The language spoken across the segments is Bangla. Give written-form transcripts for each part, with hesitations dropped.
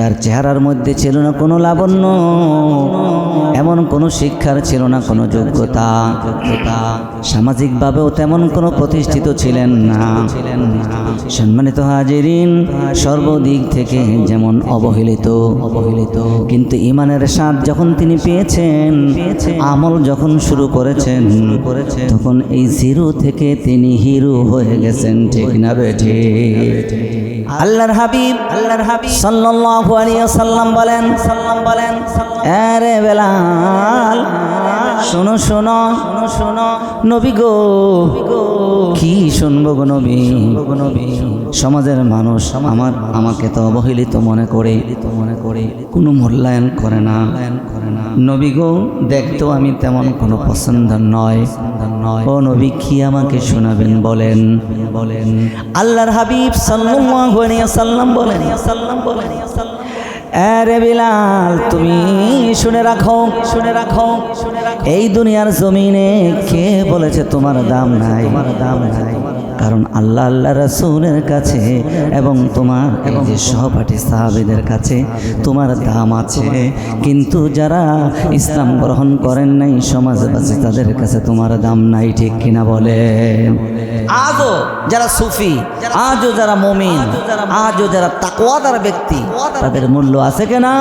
যার চেহারার মধ্যে ছিল না কোনো লাবণ্য, এমন কোনো শিক্ষার ছিল না কোনো যোগ্যতা, সামাজিকভাবেও তেমন কোনো প্রতিষ্ঠিত ছিলেন না। সম্মানিত হাজিরিন, সর্বদিক থেকে যেমন অবহেলিত, কিন্তু ইমানের স্বাদ যখন তিনি পেয়েছেন, আমল যখন শুরু করেছেন, তখন এই জিরো থেকে তিনি হিরো হয়ে গেছেন। ঠিক না বেঠে? আল্লাহর হাবিব সাল্লাল্লাহু আলাইহি ওয়াসাল্লাম বলেন, আরে বেলাল, শোনো শোনো শোনো, নবী গো, কি শুনবো গো নবী? সমাজের মানুষ আমাকে তো অবহেলিত মনে করে কোনো মূল্যায়ন করে না। নবী গো, দেখতো আমি তেমন কোনো পছন্দ নয়। ও নবী, কি আমাকে শোনাবেন বলেন? আল্লাহর হাবিব সাল্লাল্লাহু আলাইহি ওয়াসাল্লাম বলেন, আরে বিলাল, তুমি শুনে রাখো, এই দুনিয়ার জমিনে কে বলেছে তোমার দাম নাই? কারণ আল্লাহ রাসূলের কাছে এবং তোমার এই যে সহপাঠী সাহাবীদের কাছে তোমার দাম আছে, কিন্তু যারা ইসলাম গ্রহণ করেন নাই, সমাজবাসী, তাদের কাছে তোমার দাম নাই। ঠিক কিনা বলে? আজও যারা সুফি, আজও যারা মুমিন, আজও যারা তাকওয়াদার ব্যক্তি, তাদের মূল্য আছে কিনা?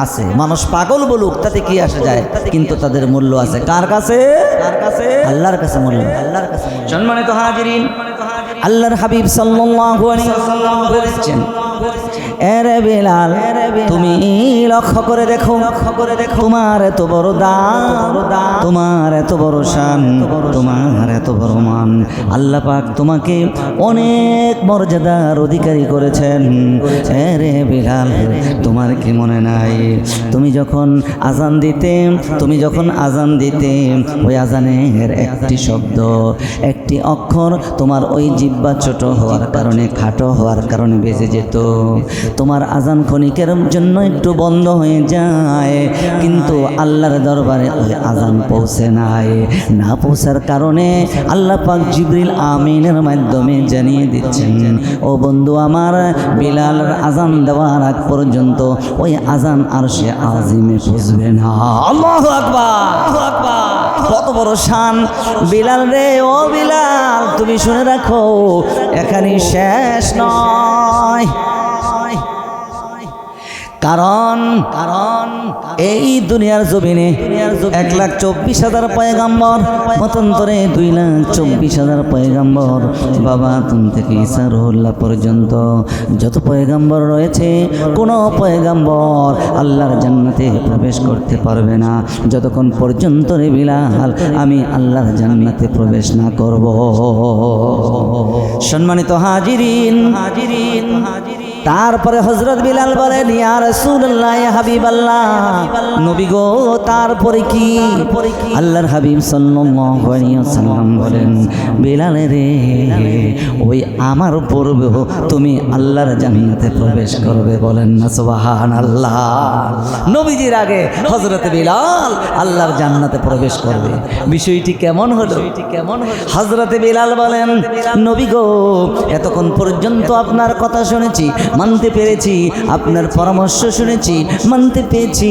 আছে। মানুষ পাগল বলুক, তাতে কি আসে যায়, কিন্তু তাদের মূল্য আছে। কার কাছে? আল্লাহর কাছে মূল্য। সম্মানিত হাজিরিন, আল্লাহর হাবিব সাল্লাল্লাহু আলাইহি ওয়াসাল্লাম বলেছেন, আরে বিলাল, তুমি লক্ষ্য করে দেখো, তোমার এত বড় দাম, তোমার এত বড় শান, তোমার এত বড় মান, আল্লাহ পাক তোমাকে অনেক মর্যাদার অধিকারী করেছেন। আরে বিলাল, তোমার কি মনে নাই, তুমি যখন আজান দিতে, ওই আজানের একটি শব্দ, একটি অক্ষর তোমার ওই জিহ্বা ছোট হওয়ার কারণে, খাটো হওয়ার কারণে বেজে যেত। তোমার আজান ক্ষণিকের জন্য একটু বন্ধ হয়ে যায়, কিন্তু আল্লাহর দরবারে ওই আজান পৌঁছে নাই। না পৌঁছার কারণে আল্লাহ পাক জিবরিল আমিনের মাধ্যমে জানিয়ে দিচ্ছেন, ও বন্ধু আমার, বিলালের আজান দেওয়ার আগ পর্যন্ত ওই আজান আরশে আজিমে পৌঁছবে না। আল্লাহু আকবার! কত বড় শান বিলাল রে! ও বিলাল, তুমি শুনে রাখো, এখানে শেষ নয়। কারণ এই দুনিয়ার জমিনে 1,24,000 পয়গাম্বর, মতান্তরে 2,24,000 পয়গাম্বর, বাবা আদম থেকে ঈসা রুহুল্লাহ পর্যন্ত যত পয়গাম্বর রয়েছে, কোনো পয়গাম্বর আল্লাহর জান্নাতে প্রবেশ করতে পারবে না যতক্ষণ পর্যন্ত রে বিলাল আমি আল্লাহর জান্নাতে প্রবেশ না করব। সম্মানিত হাজিরিন, তারপরে হযরত বিলাল বলেন, ইয়া রাসূলুল্লাহ, ইয়া হাবিবাল্লাহ, নবী গো, তারপরে কি? আল্লাহর হাবিব সাল্লাল্লাহু আলাইহি ওয়াসাল্লাম বলেন, বিলাল রে, ওই আমার পূর্বে তুমি আল্লাহর জান্নাতে প্রবেশ করবে। বলেন না সুবহানাল্লাহ। নবীজির আগে হযরত বিলাল আল্লাহর জান্নাতে প্রবেশ করবে। বিষয়টি কেমন হলো? হযরত বিলাল বলেন, নবী গো, এতক্ষণ পর্যন্ত আপনার কথা শুনেছি, মানতে পেরেছি, আপনার পরামর্শ শুনেছি, মানতে পেরেছি,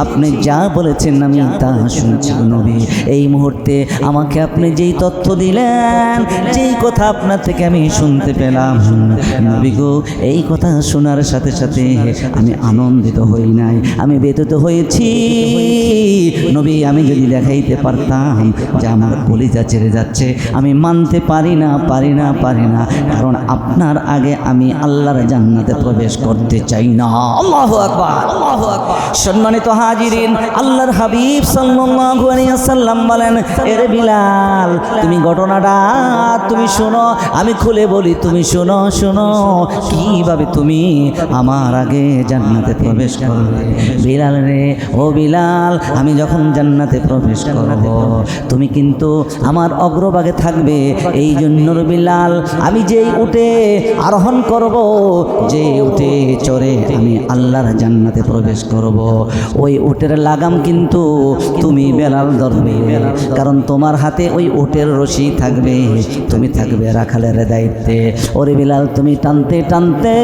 আপনি যা বলেছেন আমি তা শুনেছি। নবী, এই মুহূর্তে আমাকে আপনি যেই তথ্য দিলেন, যেই কথা আপনার থেকে আমি শুনতে পেলাম, নবী গো, এই কথা শোনার সাথে সাথে আমি আনন্দিত হই নাই, আমি ব্যথিত হয়েছি। নবী, আমি যদি দেখাইতে পারতাম যে আমার কলিজা ছেড়ে যাচ্ছে, আমি মানতে পারি না, কারণ আপনার আগে আমি আল্লাহর জান্নাতে প্রবেশ করতে চাই না। আল্লাহু আকবার! সম্মানিত হাজিরিন, আল্লাহর হাবিব সাল্লাল্লাহু আলাইহি ওয়াসাল্লাম বলেন, এরে বিলাল, তুমি ঘটনাটা তুমি শোনো, আমি খুলে বলি, তুমি শোনো কিভাবে তুমি আমার আগে জান্নাতে প্রবেশ করবে। বিলাল রে, ও বিলাল, আমি যখন জান্নাতে প্রবেশ করব, তুমি কিন্তু আমার অগ্রভাগে থাকবে। এই জন্য বিলাল, আমি যেই উঠে আরোহণ করব, যে উঠে চড়ে আমি আল্লাহর জান্নাতে প্রবেশ করব, ওই উটের লাগাম কিন্তু তুমি বেলাল ধরবে, কারণ তোমার হাতে ওই উটের রশি থাকবে, তুমি থাকবে রাখালের দায়িত্বে। ওরে বিলাল, তুমি টানতে টানতে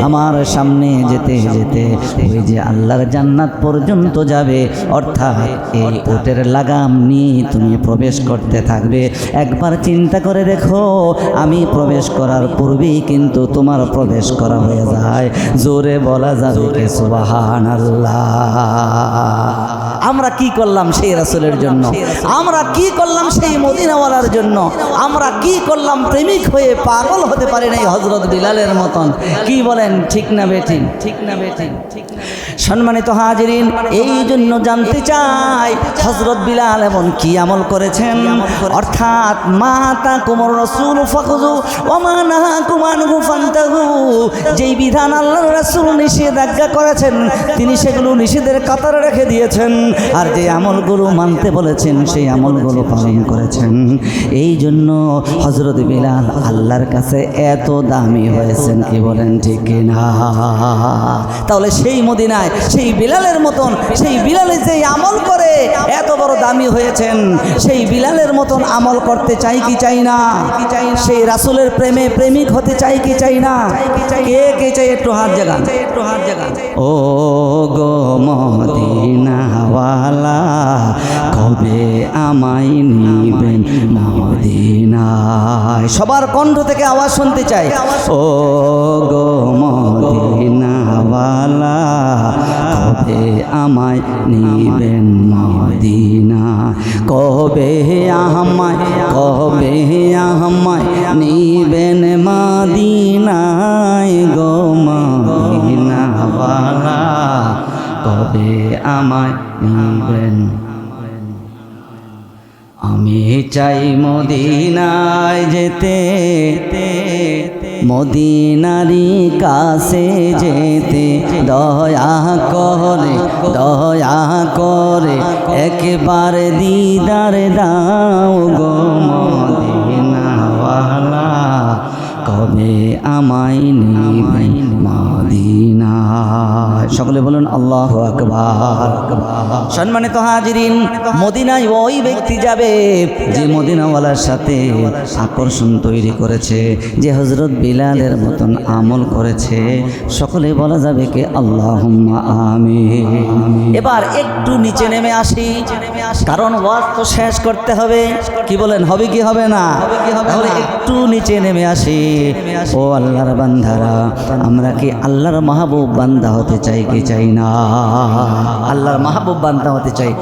আমার সামনে যেতে যেতে ওই যে আল্লাহর জান্নাত পর্যন্ত যাবে, অর্থাৎ এই উটের লাগাম নিয়ে তুমি প্রবেশ করতে থাকবে। একবার চিন্তা করে দেখো, আমি প্রবেশ করার পূর্বেই কিন্তু তোমার প্রবেশ করা হয়ে যায়। জোরে বলা যাবে কে সুবহানাল্লাহ। আমরা কি করলাম সেই রাসূলের জন্য, আমরা কি করলাম সেই মদিনাওয়ালার জন্য, আমরা কি করলাম প্রেমিক হয়ে পাগল হতে পারি নাই হযরত বিলালের মতন। কি বলেন, ঠিক না বেঠিক? ঠিক না বেঠিক? সম্মানিত হাজিরিন, এই জন্য জানতে চাই হযরত বিলাল এমন কি আমল করেছেন, অর্থাৎ মাতা কুমর রাসূল ফাখুযু ওয়া মা নাহাকুম আনহু ফান্তাহু। যেই বিধান আল্লাহর রাসূল নিষেধাজ্ঞা করেছেন তিনি সেগুলো নিষেধের কাতারে রেখে দিয়েছেন, আর যে আমলগুলো মানতে বলেছেন সেই আমলগুলো পালন করেছেন। এই জন্য হযরত বিলাল আল্লাহর কাছে এত দামি হয়েছেন। কি বলেন, ঠিক কিনা? তাহলে সেই মদিনায় সেই বিলালের মতন, সেই বিলালে যেই আমল করে এত বড় দামি হয়েছেন, সেই বিলালের মতন আমল করতে চাই কি চাই না? সেই রাসূলের প্রেমে প্রেমিক হতে চাই কি চাই না? কে কে চাই? একটু হাত জাগান, একটু হাত জাগান। ও গো মদিনাওয়ালা, কবে আমায় নিবেন মদিনায়? সবার কণ্ঠ থেকে আওয়াজ শুনতে চাই। ও গো মদিনাওয়ালা, কবে আমায় নিবেন মদিনা? কবে আমায়, কবে আমায় নিবেন মদিনায় গো মদিনাওয়ালা, কবে আমায় নিবেন? আমি চাই মদিনায় যেতে, মদিনারি কাছে যেতে, দয়া করে, দয়া করে একবার দিদার দাও গো মদিনাওয়ালা, কবে আমায় নিবে মদিনা? সকলে বলুন আল্লাহু আকবার। সম্মানিত হাজিরিন, মদিনায় ওই ব্যক্তি যাবে যে মদিনাওয়ালার সাথে আকর্ষণ তৈরি করেছে, যে হযরত বিলালের মতন আমল করেছে। সকলে বলা যাবে কে আল্লাহুম্মা আমিন। এবার একটু নিচে নেমে আসি, কারণ ওয়াজ তো শেষ করতে হবে। কি বলেন, হবে কি হবে না? তাহলে একটু নিচে নেমে আসি। ও আল্লাহর বান্দারা, আমরা কি আল্লাহর মাহবুব বান্দা হতে চাই কি চাই না? আল্লাহর মাহবুব বান্দা হতে চাই।